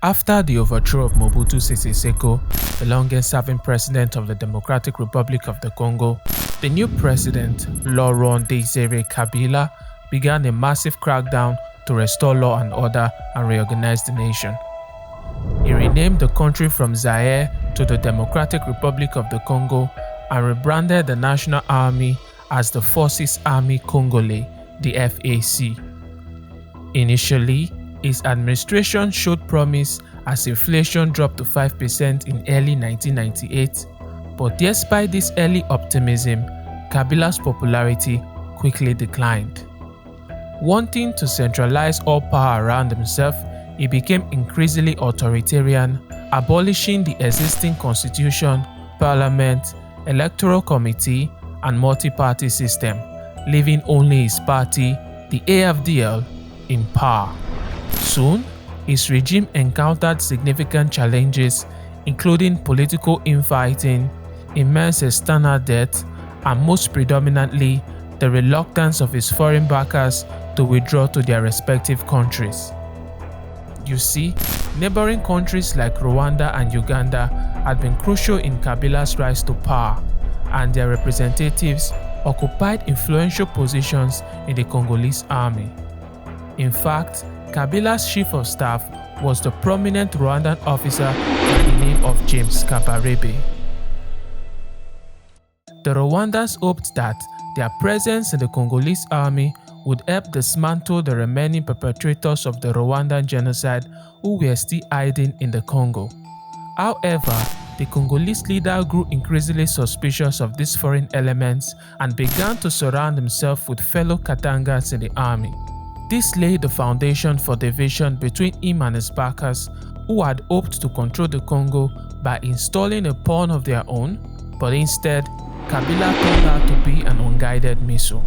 After the overthrow of Mobutu Sese Seko, the longest-serving president of the Democratic Republic of the Congo, the new president, Laurent Desire Kabila, began a massive crackdown to restore law and order and reorganize the nation. He renamed the country from Zaire to the Democratic Republic of the Congo and rebranded the National Army as the Forces Armée Congolais, the FAC. Initially, his administration showed promise as inflation dropped to 5% in early 1998, but despite this early optimism, Kabila's popularity quickly declined. Wanting to centralize all power around himself, he became increasingly authoritarian, abolishing the existing constitution, parliament, electoral committee, and multi-party system, leaving only his party, the AFDL, in power. Soon, his regime encountered significant challenges, including political infighting, immense external debt, and most predominantly, the reluctance of his foreign backers to withdraw to their respective countries. You see, neighboring countries like Rwanda and Uganda had been crucial in Kabila's rise to power, and their representatives occupied influential positions in the Congolese army. In fact, Kabila's chief of staff was the prominent Rwandan officer by the name of James Kabarebe. The Rwandans hoped that their presence in the Congolese army would help dismantle the remaining perpetrators of the Rwandan genocide who were still hiding in the Congo. However, the Congolese leader grew increasingly suspicious of these foreign elements and began to surround himself with fellow Katangas in the army. This laid the foundation for division between him and his backers, who had hoped to control the Congo by installing a pawn of their own, but instead, Kabila turned out to be an unguided missile.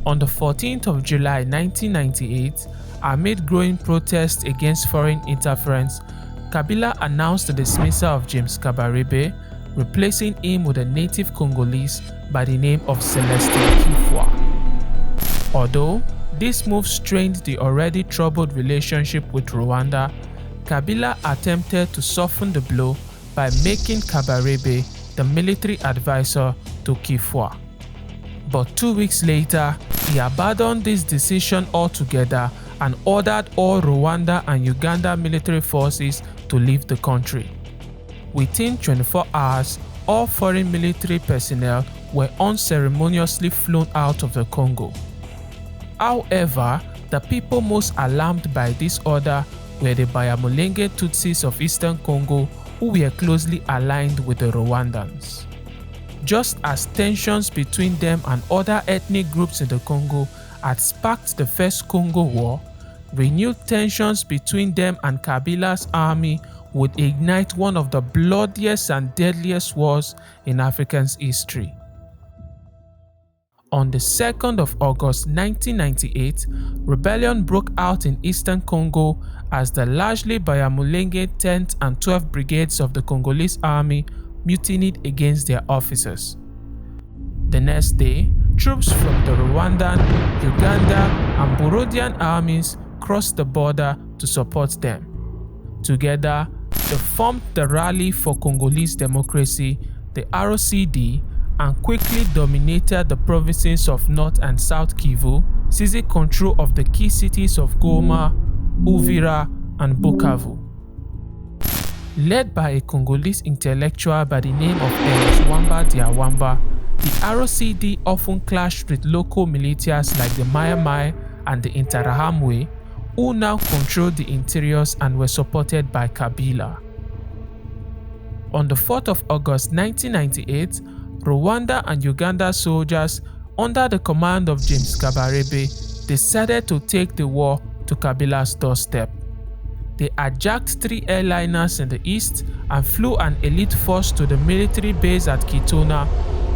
On the 14th of July 1998, amid growing protests against foreign interference, Kabila announced the dismissal of James Kabarebe, replacing him with a native Congolese by the name of Celestin Kifwa. Although this move strained the already troubled relationship with Rwanda, Kabila attempted to soften the blow by making Kabarebe the military advisor to Kifwa. But 2 weeks later, he abandoned this decision altogether and ordered all Rwanda and Uganda military forces to leave the country. Within 24 hours, all foreign military personnel were unceremoniously flown out of the Congo. However, the people most alarmed by this order were the Banyamulenge Tutsis of Eastern Congo, who were closely aligned with the Rwandans. Just as tensions between them and other ethnic groups in the Congo had sparked the First Congo War, renewed tensions between them and Kabila's army would ignite one of the bloodiest and deadliest wars in Africa's history. On the 2nd of August 1998, rebellion broke out in Eastern Congo as the largely Banyamulenge 10th and 12th Brigades of the Congolese army mutinied against their officers. The next day, troops from the Rwandan, Uganda, and Burundian armies crossed the border to support them. Together, they formed the Rally for Congolese Democracy, the RCD, and quickly dominated the provinces of North and South Kivu, seizing control of the key cities of Goma, Uvira, and Bukavu. Led by a Congolese intellectual by the name of Ernest Wamba Diawamba, the RCD often clashed with local militias like the Mai Mai and the Interahamwe, who now controlled the interiors and were supported by Kabila. On the 4th of August 1998, Rwanda and Uganda soldiers, under the command of James Kabarebe, decided to take the war to Kabila's doorstep. They hijacked 3 airliners in the east and flew an elite force to the military base at Kitona,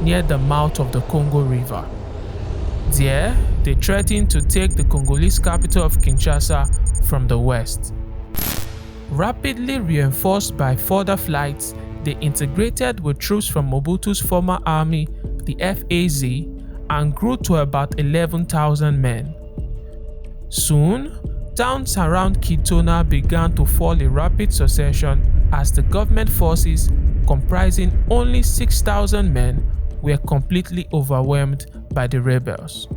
near the mouth of the Congo River. There, they threatened to take the Congolese capital of Kinshasa from the west. Rapidly reinforced by further flights, they integrated with troops from Mobutu's former army, the FAZ, and grew to about 11,000 men. Soon, Towns around Kitona began to fall in rapid succession as the government forces, comprising only 6,000 men, were completely overwhelmed by the rebels.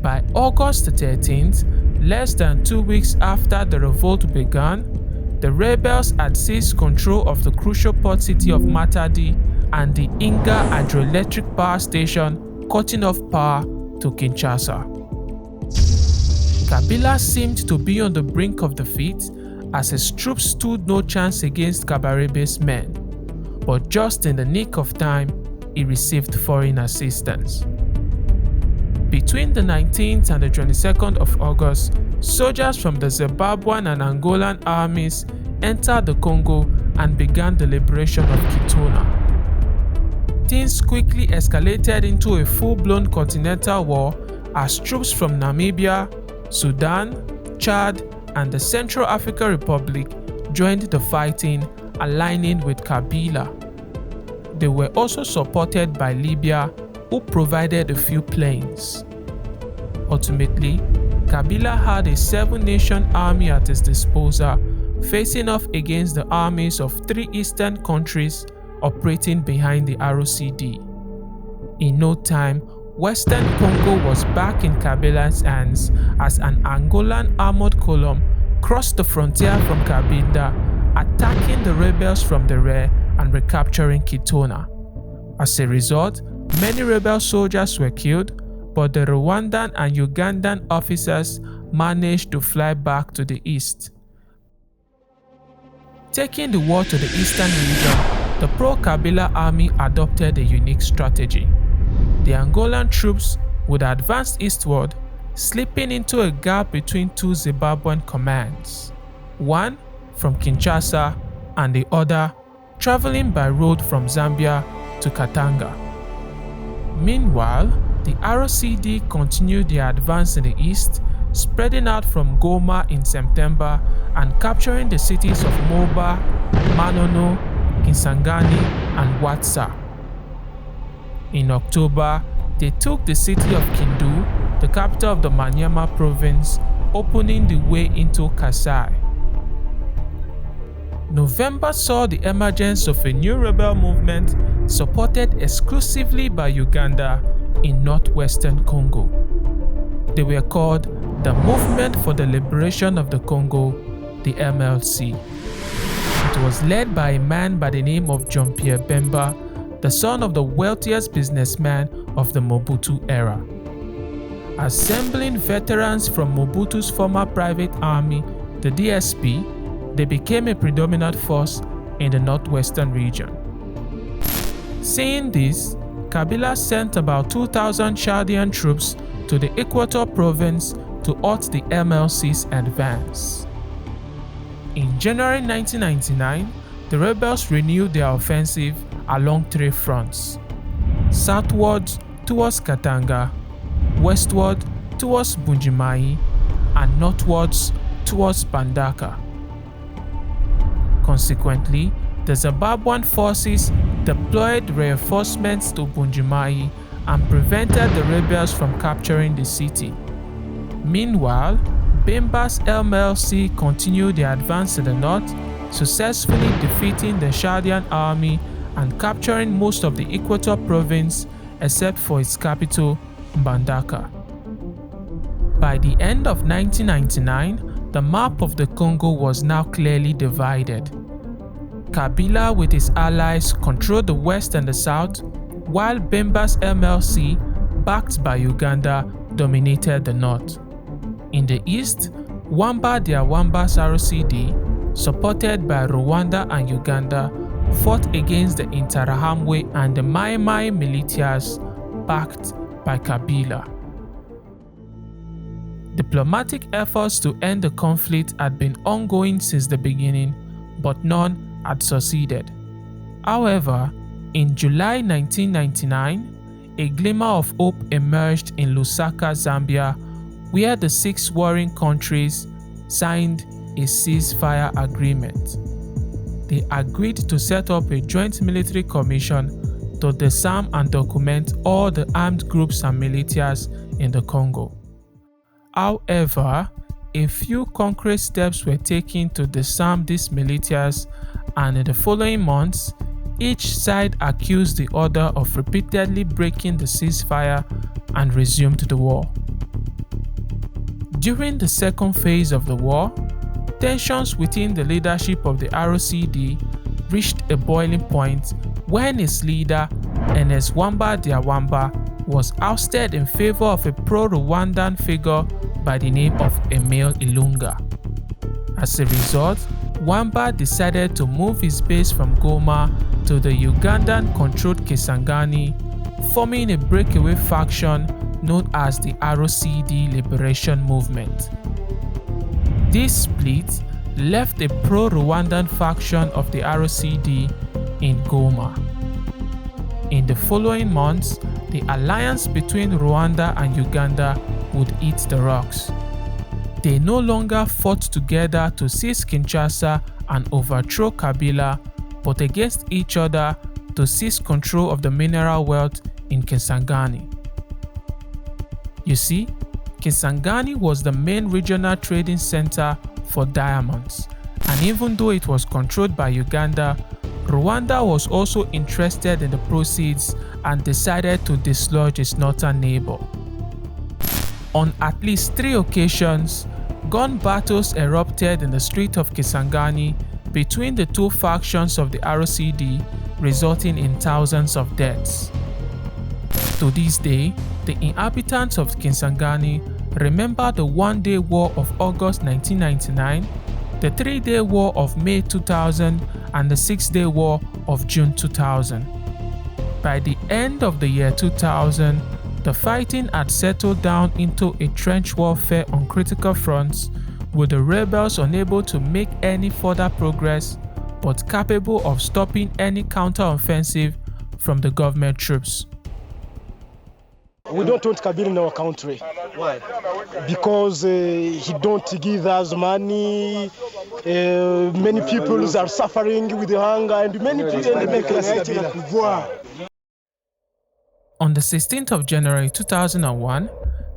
By August 13th, less than 2 weeks after the revolt began, the rebels had seized control of the crucial port city of Matadi and the Inga hydroelectric power station, cutting off power to Kinshasa. Kabila seemed to be on the brink of defeat as his troops stood no chance against Kabarebe's men, but just in the nick of time, he received foreign assistance. Between the 19th and the 22nd of August, soldiers from the Zimbabwean and Angolan armies entered the Congo and began the liberation of Kitona. Things quickly escalated into a full-blown continental war as troops from Namibia, Sudan, Chad, and the Central African Republic joined the fighting, aligning with Kabila. They were also supported by Libya, who provided a few planes. Ultimately, Kabila had a 7-nation army at his disposal, facing off against the armies of 3 eastern countries operating behind the ROCD. In no time, Western Congo was back in Kabila's hands as an Angolan armored column crossed the frontier from Cabinda, attacking the rebels from the rear and recapturing Kitona. As a result, many rebel soldiers were killed, but the Rwandan and Ugandan officers managed to fly back to the east. Taking the war to the eastern region, the pro-Kabila army adopted a unique strategy. The Angolan troops would advance eastward, slipping into a gap between 2 Zimbabwean commands, one from Kinshasa and the other traveling by road from Zambia to Katanga. Meanwhile, the ROCD continued their advance in the east, spreading out from Goma in September and capturing the cities of Moba, Manono, Kisangani, and Watsa. In October, they took the city of Kindu, the capital of the Maniema province, opening the way into Kasai. November saw the emergence of a new rebel movement supported exclusively by Uganda in northwestern Congo. They were called the Movement for the Liberation of the Congo, the MLC. It was led by a man by the name of John Pierre Bemba, the son of the wealthiest businessman of the Mobutu era. Assembling veterans from Mobutu's former private army, the DSP, they became a predominant force in the northwestern region. Seeing this, Kabila sent about 2,000 Chaldean troops to the Equator province to halt the MLC's advance. In January 1999, the rebels renewed their offensive along 3 fronts: southwards towards Katanga, westward towards Bunjimai, and northwards towards Bandaka. Consequently, the Zimbabwean forces deployed reinforcements to Bunjimai and prevented the rebels from capturing the city. Meanwhile, Bemba's MLC continued their advance in the north, successfully defeating the Chaldean army and capturing most of the Equator province except for its capital, Mbandaka. By the end of 1999, the map of the Congo was now clearly divided. Kabila with his allies controlled the west and the south, while Bemba's MLC, backed by Uganda, dominated the north. In the east, Wamba Wamba's ROCD, supported by Rwanda and Uganda, fought against the Interahamwe and the Mai Mai militias, backed by Kabila. Diplomatic efforts to end the conflict had been ongoing since the beginning, but none had succeeded. However, in July 1999, a glimmer of hope emerged in Lusaka, Zambia, where the 6 warring countries signed a ceasefire agreement. They agreed to set up a joint military commission to disarm and document all the armed groups and militias in the Congo. However, a few concrete steps were taken to disarm these militias, and in the following months, each side accused the other of repeatedly breaking the ceasefire and resumed the war. During the second phase of the war, tensions within the leadership of the RCD reached a boiling point when its leader, Ernest Wamba Diawamba, was ousted in favor of a pro-Rwandan figure by the name of Emile Ilunga. As a result, Wamba decided to move his base from Goma to the Ugandan-controlled Kisangani, forming a breakaway faction known as the RCD Liberation Movement. This split left a pro-Rwandan faction of the RCD in Goma. In the following months, the alliance between Rwanda and Uganda would eat the rocks. They no longer fought together to seize Kinshasa and overthrow Kabila, but against each other to seize control of the mineral wealth in Kisangani. You see, Kisangani was the main regional trading center for diamonds, and even though it was controlled by Uganda, Rwanda was also interested in the proceeds and decided to dislodge its northern neighbor. On at least 3 occasions, gun battles erupted in the street of Kisangani between the two factions of the RCD, resulting in thousands of deaths. To this day, the inhabitants of Kisangani remember the One-Day War of August 1999, the 3-Day War of May 2000, and the 6-Day War of June 2000. By the end of the year 2000, the fighting had settled down into a trench warfare on critical fronts, with the rebels unable to make any further progress, but capable of stopping any counter-offensive from the government troops. We don't want Kabila in our country. Why? Because he don't give us money. Many people are suffering with hunger, and many people make Kabila. On the 16th of January 2001,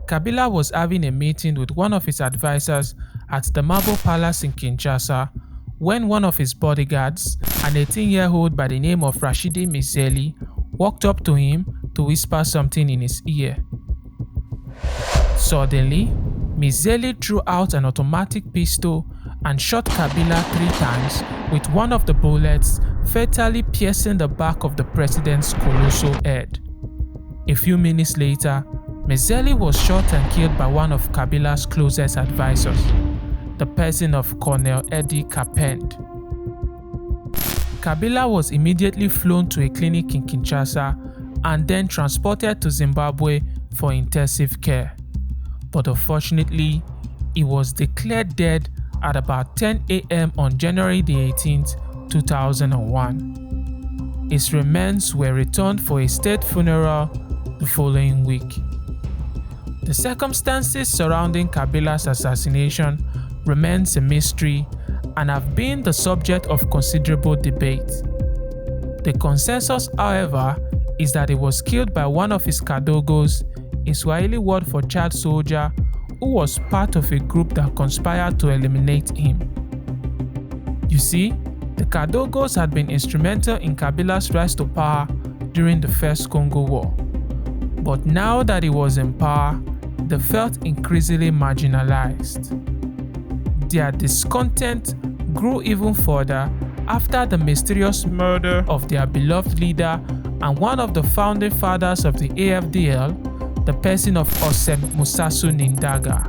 Kabila was having a meeting with one of his advisors at the Marble Palace in Kinshasa when one of his bodyguards, an 18-year-old by the name of Rashidi Mizeli, walked up to him to whisper something in his ear. Suddenly, Mizeli drew out an automatic pistol and shot Kabila 3 times, with one of the bullets fatally piercing the back of the president's colossal head. A few minutes later, Mizeli was shot and killed by one of Kabila's closest advisors, the person of Colonel Eddie Kapend. Kabila was immediately flown to a clinic in Kinshasa and then transported to Zimbabwe for intensive care. But unfortunately, he was declared dead at about 10 a.m. on January 18th, 2001. His remains were returned for a state funeral the following week. The circumstances surrounding Kabila's assassination remains a mystery and have been the subject of considerable debate. The consensus, however, is that he was killed by one of his kadogos, a Swahili word for child soldier, who was part of a group that conspired to eliminate him. You see, the kadogos had been instrumental in Kabila's rise to power during the First Congo War. But now that he was in power, they felt increasingly marginalized. Their discontent grew even further after the mysterious murder of their beloved leader and one of the founding fathers of the AFDL, the person of Osem Musasu Nindaga.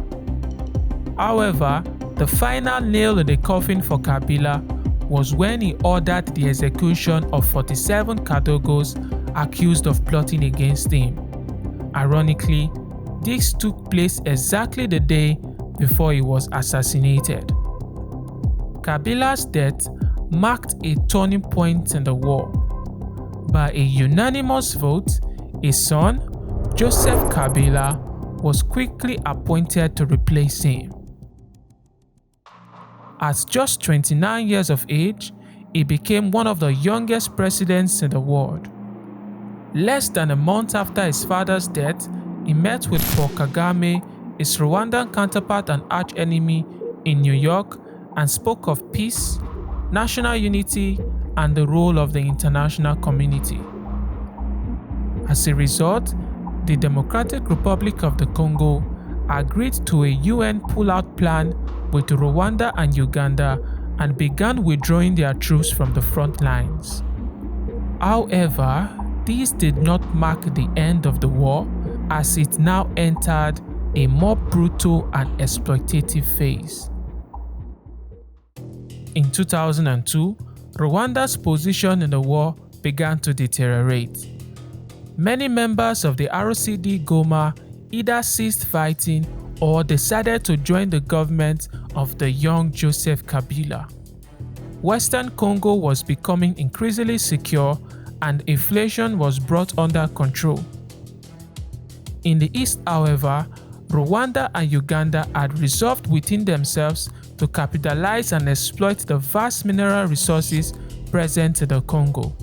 However, the final nail in the coffin for Kabila was when he ordered the execution of 47 Kadogos accused of plotting against him. Ironically, this took place exactly the day before he was assassinated. Kabila's death marked a turning point in the war. By a unanimous vote, his son, Joseph Kabila, was quickly appointed to replace him. At just 29 years of age, he became one of the youngest presidents in the world. Less than a month after his father's death, he met with Paul Kagame, its Rwandan counterpart and archenemy in New York, and spoke of peace, national unity, and the role of the international community. As a result, the Democratic Republic of the Congo agreed to a UN pullout plan with Rwanda and Uganda and began withdrawing their troops from the front lines. However, this did not mark the end of the war, as it now entered a more brutal and exploitative phase. In 2002, Rwanda's position in the war began to deteriorate. Many members of the RCD Goma either ceased fighting or decided to join the government of the young Joseph Kabila. Western Congo was becoming increasingly secure and inflation was brought under control. In the east, however, Rwanda and Uganda had resolved within themselves to capitalize and exploit the vast mineral resources present in the Congo.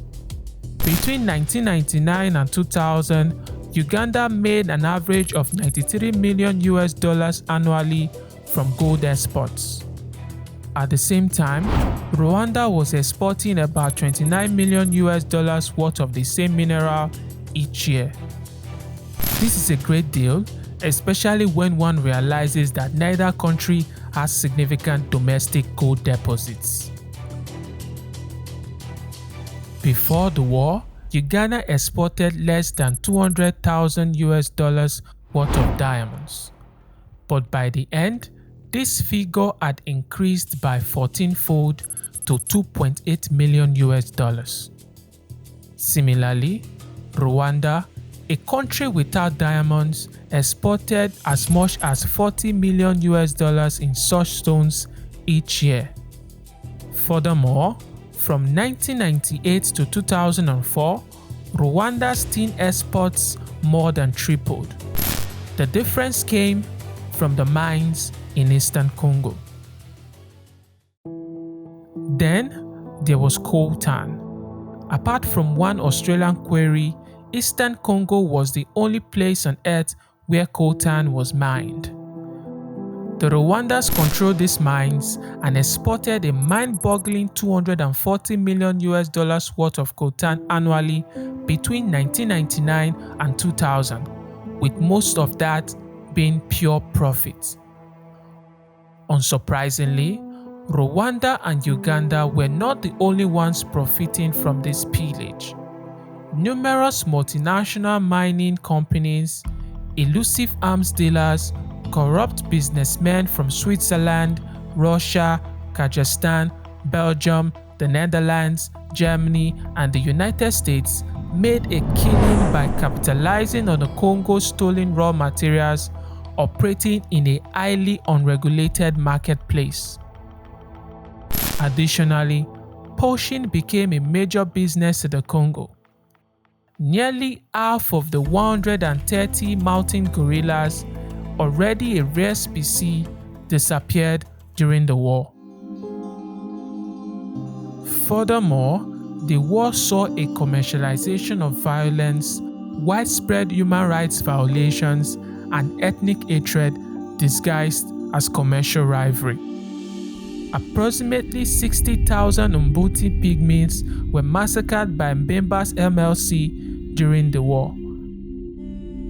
Between 1999 and 2000, Uganda made an average of $93 million annually from gold exports. At the same time, Rwanda was exporting about $29 million worth of the same mineral each year. This is a great deal, especially when one realizes that neither country has significant domestic gold deposits. Before the war, Uganda exported less than $200,000 worth of diamonds. But by the end, this figure had increased by 14-fold to $2.8 million. Similarly, Rwanda, a country without diamonds, exported as much as $40 million in such stones each year. Furthermore, from 1998 to 2004, Rwanda's tin exports more than tripled. The difference came from the mines in Eastern Congo. Then there was coltan. Apart from one Australian quarry, Eastern Congo was the only place on earth where coltan was mined. The Rwandans controlled these mines and exported a mind-boggling $240 million worth of coltan annually between 1999 and 2000, with most of that being pure profit. Unsurprisingly, Rwanda and Uganda were not the only ones profiting from this pillage. Numerous multinational mining companies, elusive arms dealers, corrupt businessmen from Switzerland, Russia, Kazakhstan, Belgium, the Netherlands, Germany, and the United States made a killing by capitalizing on the Congo's stolen raw materials, operating in a highly unregulated marketplace. Additionally, poaching became a major business in the Congo. Nearly half of the 130 mountain gorillas, already a rare species, disappeared during the war. Furthermore, the war saw a commercialization of violence, widespread human rights violations, and ethnic hatred disguised as commercial rivalry. Approximately 60,000 Umbuti pygmies were massacred by Mbemba's MLC during the war.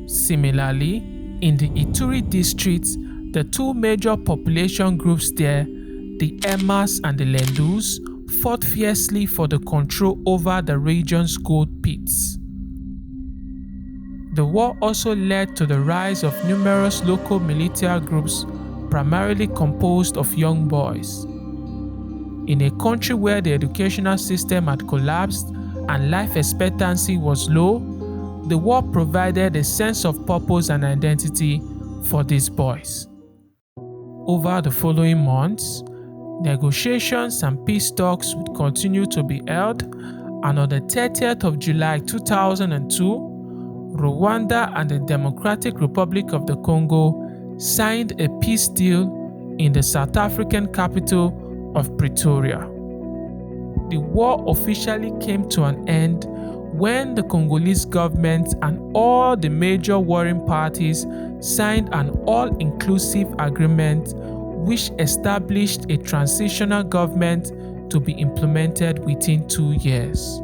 Similarly, in the Ituri district, the two major population groups there, the Emas and the Lendus, fought fiercely for the control over the region's gold pits. The war also led to the rise of numerous local militia groups, primarily composed of young boys. In a country where the educational system had collapsed and life expectancy was low, the war provided a sense of purpose and identity for these boys. Over the following months, negotiations and peace talks would continue to be held, and on the 30th of July 2002, Rwanda and the Democratic Republic of the Congo signed a peace deal in the South African capital of Pretoria. The war officially came to an end when the Congolese government and all the major warring parties signed an all-inclusive agreement which established a transitional government to be implemented within 2 years.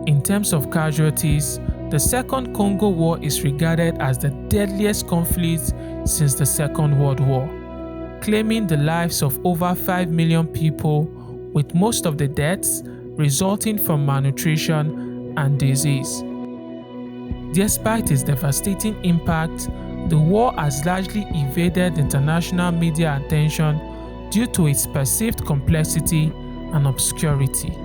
In terms of casualties, the Second Congo War is regarded as the deadliest conflict since the Second World War, claiming the lives of over 5 million people, with most of the deaths resulting from malnutrition and disease. Despite its devastating impact, the war has largely evaded international media attention due to its perceived complexity and obscurity.